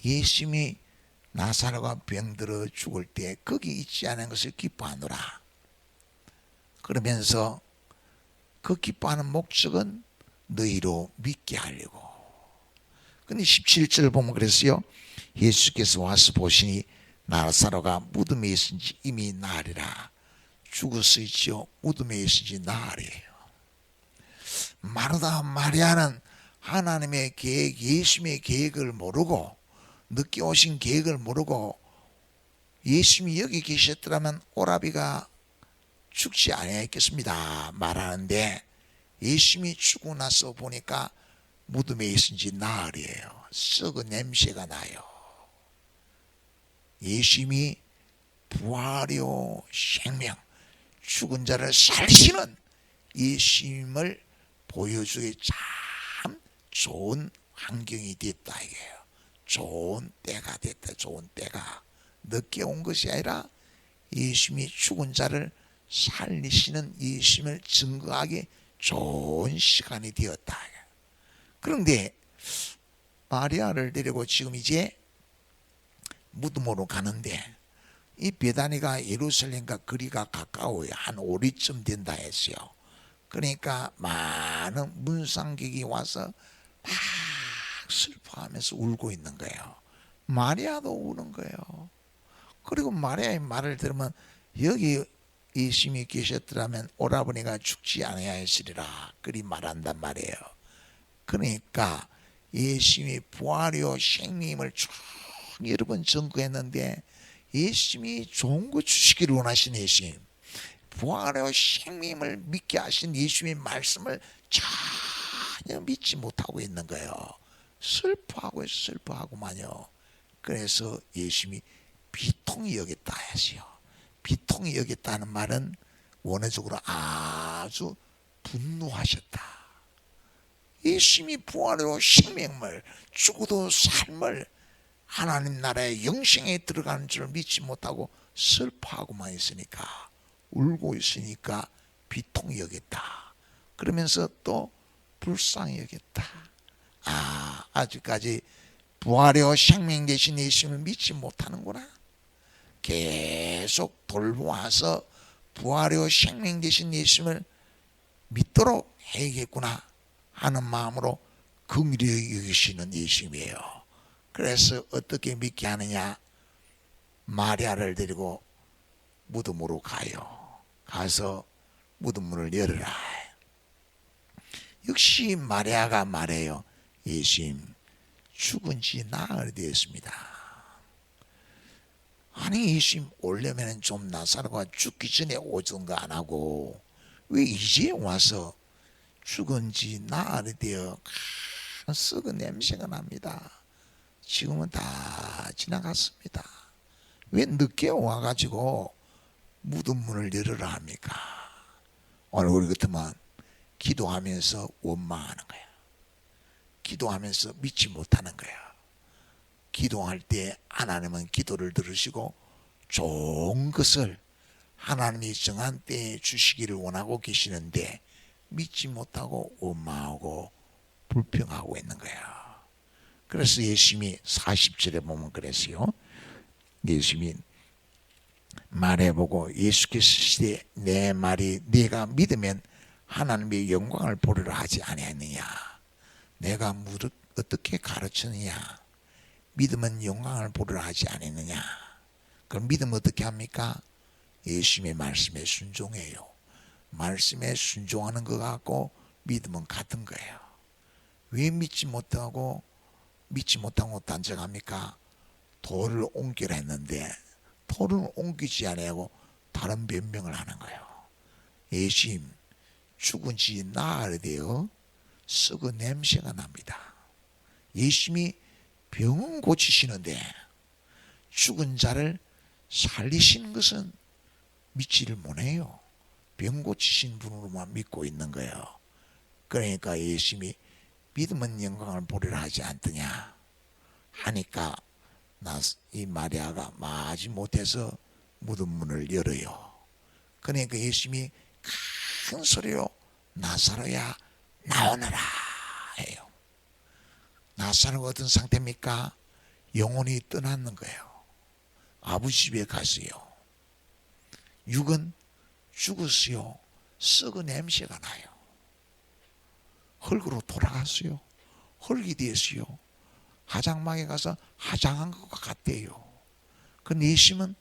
예수님이 나사로가 병들어 죽을 때 거기 있지 않은 것을 기뻐하노라. 그러면서 그 기뻐하는 목적은 너희로 믿게 하려고. 근데 17절 보면 그랬어요. 예수께서 와서 보시니 나사로가 무덤에 있은지 이미 나으리라. 죽었을지요 무덤에 있은지 나으리에요. 마르다 마리아는 하나님의 계획, 예수님의 계획을 모르고, 늦게 오신 계획을 모르고 예수님이 여기 계셨더라면 오라비가 죽지 아니했겠습니다 말하는데, 예수님이 죽고 나서 보니까 무덤에 있은지 나으리에요. 썩은 냄새가 나요. 예수님이 부활이요 생명, 죽은 자를 살리시는 예수님을 보여주기 참 좋은 환경이 됐다 이게요. 좋은 때가 됐다. 좋은 때가 늦게 온 것이 아니라 예수님이 죽은 자를 살리시는 예수님을 증거하기 좋은 시간이 되었다. 그런데 마리아를 데리고 지금 이제 무덤으로 가는데, 이 베다니가 예루살렘과 거리가 가까워요. 한 5리쯤 된다 했어요. 그러니까 많은 문상객이 와서 막 슬퍼하면서 울고 있는 거예요. 마리아도 우는 거예요. 그리고 마리아의 말을 들으면 여기 예수님이 계셨더라면 오라버니가 죽지 않아야 했으리라 그리 말한단 말이에요. 그러니까 예수님이 부활이요 생명을 쭉 여러 번 증거했는데, 예수님이 좋은 거 주시기를 원하신 예수님, 부활의 생명을 믿게 하신 예수님의 말씀을 전혀 믿지 못하고 있는 거예요. 슬퍼하고만요. 그래서 예수님이 비통히 여겼다 하시요. 비통히 여겼다는 말은 원어적으로 아주 분노하셨다. 예수님이 부활의 생명을, 죽어도 삶을, 하나님 나라의 영생에 들어가는 줄 믿지 못하고 슬퍼하고만 있으니까, 울고 있으니까 비통히 여겼다. 그러면서 또 불쌍히 여겼다. 아직까지 부활의 생명 되신 예수님을 믿지 못하는구나. 계속 돌보아서 부활의 생명 되신 예수님을 믿도록 해야겠구나 하는 마음으로 긍휼히 여기시는 예수님이에요. 그래서 어떻게 믿게 하느냐? 마리아를 데리고 무덤으로 가요. 가서 무덤문을 열어라. 역시 마리아가 말해요. 예수님, 죽은 지 나흘 되었습니다. 아니 예수님 오려면 좀 나사로가 죽기 전에 오던가 안 하고 왜 이제 와서 죽은 지 나흘이 되어 썩은 냄새가 납니다. 지금은 다 지나갔습니다. 왜 늦게 와가지고 무덤문을 열으라 합니까? 오늘 우리 같으면 기도하면서 원망하는 거야. 기도하면서 믿지 못하는 거야. 기도할 때 하나님은 기도를 들으시고 좋은 것을 하나님이 정한 때에 주시기를 원하고 계시는데 믿지 못하고 원망하고 불평하고 있는 거야. 그래서 예수님이 40절에 보면 그랬어요. 예수님이 말해보고 예수께서 시되 내 말이 네가 믿으면 하나님의 영광을 보리라 하지 아니하느냐. 내가 무릇 어떻게 가르치느냐. 믿으면 영광을 보리라 하지 않느냐. 그럼 믿으면 어떻게 합니까? 예수님의 말씀에 순종해요. 말씀에 순종하는 것 같고 믿으면 같은 거예요. 왜 믿지 못하고 단정합니까? 돌을 옮기라 했는데 돌을 옮기지 아니하고 다른 변명을 하는 거예요. 예수님, 죽은 지 나흘이 되어 썩은 냄새가 납니다. 예수님이 병은 고치시는데 죽은 자를 살리시는 것은 믿지를 못해요. 병 고치신 분으로만 믿고 있는 거예요. 그러니까 예수님이 믿으면 영광을 보리라 하지 않더냐 하니까 이 마리아가 마지 못해서 무덤문을 열어요. 그러니까 예수님이 큰 소리로 나사로야 나오너라 해요. 나사로가 어떤 상태입니까? 영혼이 떠났는 거예요. 아버지 집에 갔어요. 육은 죽었어요. 썩은 냄새가 나요. 흙으로 돌아갔어요. 흙이 되었어요. 화장막에 가서 화장한 것과 같대요. 그 내심은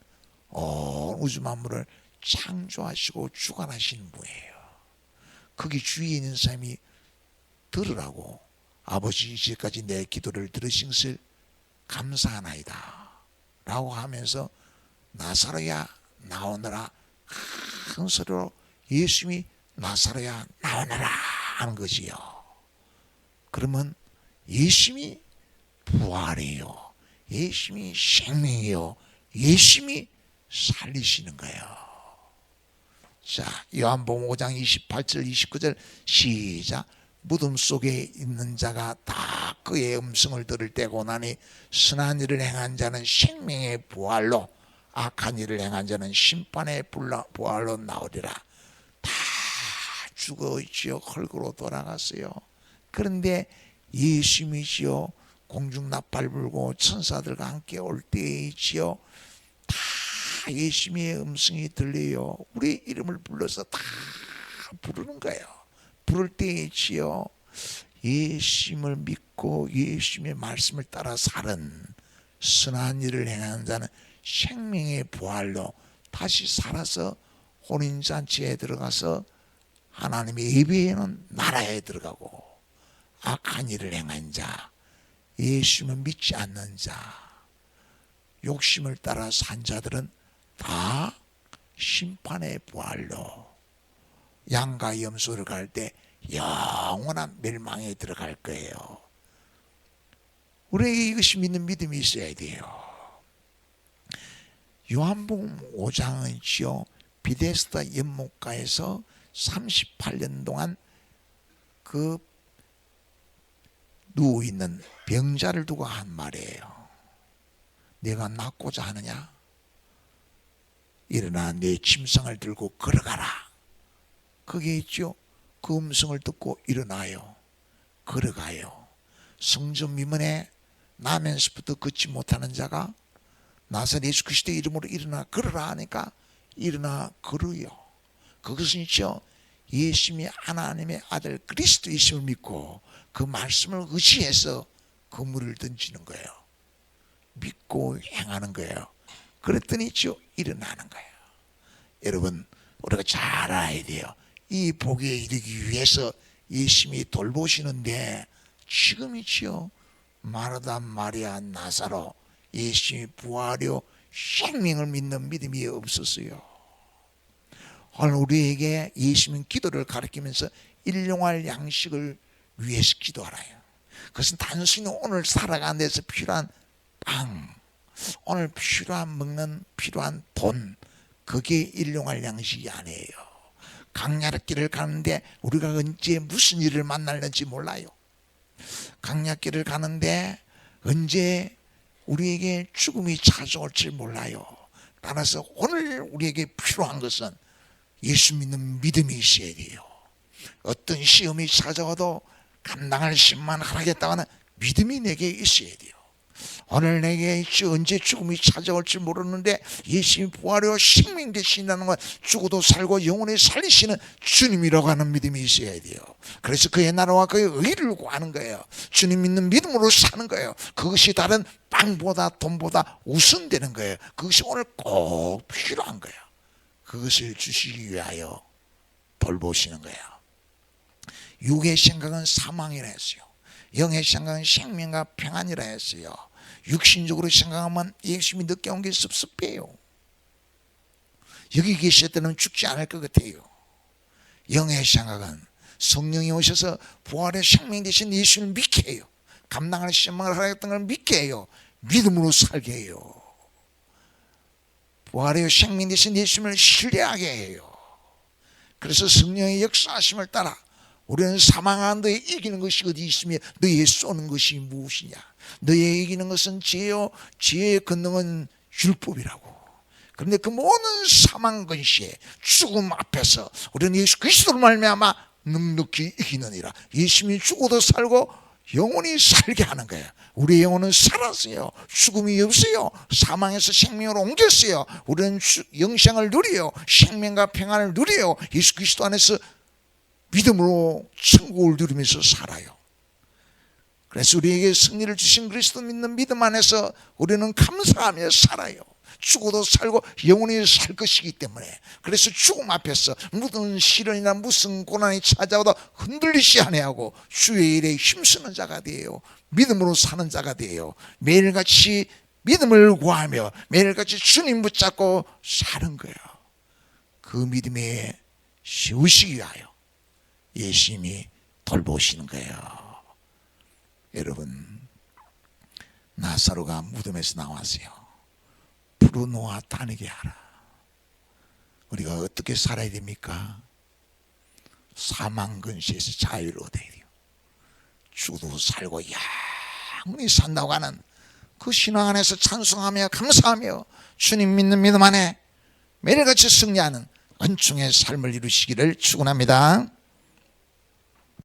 온 우주 만물을 창조하시고 주관하시는 분이에요. 거기 주위에 있는 사람이 들으라고, 아버지 이제까지 내 기도를 들으신 것을 감사하나이다 라고 하면서 나사로야 나오너라 큰 소리로 예수님이 나사로야 나오너라 하는 거지요. 그러면 예수님이 부활이에요. 예수님이 생명이요. 예수님이 살리시는 거예요. 자, 요한복음 5장 28절 29절 시작. 무덤 속에 있는 자가 다 그의 음성을 들을 때고 나니 선한 일을 행한 자는 생명의 부활로, 악한 일을 행한 자는 심판의 부활로 나오리라. 다 죽어있지요. 흙으로 돌아갔어요. 그런데 예수님이지요. 공중나팔 불고 천사들과 함께 올 때에 있지요. 다 예수님의 음성이 들려요. 우리 이름을 불러서 다 부르는 거예요. 부를 때에 있지요. 예수님을 믿고 예수님의 말씀을 따라 사는 선한 일을 행하는 자는 생명의 부활로 다시 살아서 혼인잔치에 들어가서 하나님의 예배에는 나라에 들어가고, 악한 일을 행한 자, 예수님을 믿지 않는 자, 욕심을 따라 산 자들은 다 심판의 부활로 양과 염소를 갈 때 영원한 멸망에 들어갈 거예요. 우리에게 이것이 믿는 믿음이 있어야 돼요. 요한복음 5장은요 비데스다 연못가에서 38년 동안 그 누워있는 병자를 두고 한 말이에요. 내가 낫고자 하느냐? 일어나 내 침상을 들고 걸어가라. 그게 있죠. 그 음성을 듣고 일어나요. 걸어가요. 성전 미문에 나면서부터 걷지 못하는 자가 나사렛 예수 그리스도의 이름으로 일어나 걸으라 하니까 일어나 걸어요. 그것은 있죠. 예수님이 하나님의 아들 그리스도 예수를 믿고 그 말씀을 의지해서 그물을 던지는 거예요. 믿고 행하는 거예요. 그랬더니 있죠. 일어나는 거예요. 여러분, 우리가 잘 알아야 돼요. 이 복에 이르기 위해서 예수님이 돌보시는데 지금 있죠. 마르다 마리아 나사로 예수님이 부활이요 생명을 믿는 믿음이 없었어요. 오늘 우리에게 예수님은 기도를 가르치면서 일용할 양식을 위해서 기도하라요. 그것은 단순히 오늘 살아가는 데서 필요한 빵, 오늘 필요한 먹는 필요한 돈, 그게 일용할 양식이 아니에요. 강야길을 가는데 우리가 언제 무슨 일을 만날는지 몰라요. 강야길을 가는데 언제 우리에게 죽음이 찾아올지 몰라요. 따라서 오늘 우리에게 필요한 것은 예수 믿는 믿음이 있어야 돼요. 어떤 시험이 찾아와도 감당할 힘만 하겠다는 믿음이 내게 있어야 돼요. 오늘 내게 언제 죽음이 찾아올지 모르는데 예수님이 부활하여 생명 되신다는 건 죽어도 살고 영원히 살리시는 주님이라고 하는 믿음이 있어야 돼요. 그래서 그의 나라와 그의 의를 구하는 거예요. 주님 믿는 믿음으로 사는 거예요. 그것이 다른 빵보다 돈보다 우선되는 거예요. 그것이 오늘 꼭 필요한 거예요. 그것을 주시기 위하여 돌보시는 거예요. 육의 생각은 사망이라 했어요. 영의 생각은 생명과 평안이라 했어요. 육신적으로 생각하면 예수님이 늦게 온 게 섭섭해요. 여기 계실 때는 죽지 않을 것 같아요. 영의 생각은 성령이 오셔서 부활의 생명 되신 예수님을 믿게 해요. 감당할 신망을 하겠다는 걸 믿게 해요. 믿음으로 살게 해요. 부활의 생명 되신 예수님을 신뢰하게 해요. 그래서 성령의 역사하심을 따라 우리는 사망한 너에 이기는 것이 어디 있으며 너에 쏘는 것이 무엇이냐. 너에 이기는 것은 지혜요 지혜의 권능은 율법이라고. 그런데 그 모든 사망 근시에 죽음 앞에서 우리는 예수 그리스도로 말미암아 넉넉히 이기느니라. 예수님이 죽어도 살고 영원히 살게 하는 거예요. 우리의 영혼은 살았어요. 죽음이 없어요. 사망에서 생명으로 옮겼어요. 우리는 영생을 누려요. 생명과 평안을 누려요. 예수 그리스도 안에서 믿음으로 천국을 누리면서 살아요. 그래서 우리에게 승리를 주신 그리스도 믿는 믿음 안에서 우리는 감사하며 살아요. 죽어도 살고 영원히 살 것이기 때문에. 그래서 죽음 앞에서 무슨 시련이나 무슨 고난이 찾아와도 흔들리지 아니하고 주의 일에 힘쓰는 자가 되어요. 믿음으로 사는 자가 되어요. 매일같이 믿음을 구하며 매일같이 주님 붙잡고 사는 거예요. 그 믿음에 세우시기 위하여 예수님이 돌보시는 거예요. 여러분, 나사로가 무덤에서 나왔어요. 풀어놓아 다니게 하라. 우리가 어떻게 살아야 됩니까? 사망 근시에서 자유로 얻어야 돼요. 죽어도 살고 영원히 산다고 하는 그 신앙 안에서 찬송하며 감사하며 주님 믿는 믿음 안에 매일같이 승리하는 은총의 삶을 이루시기를 축원합니다.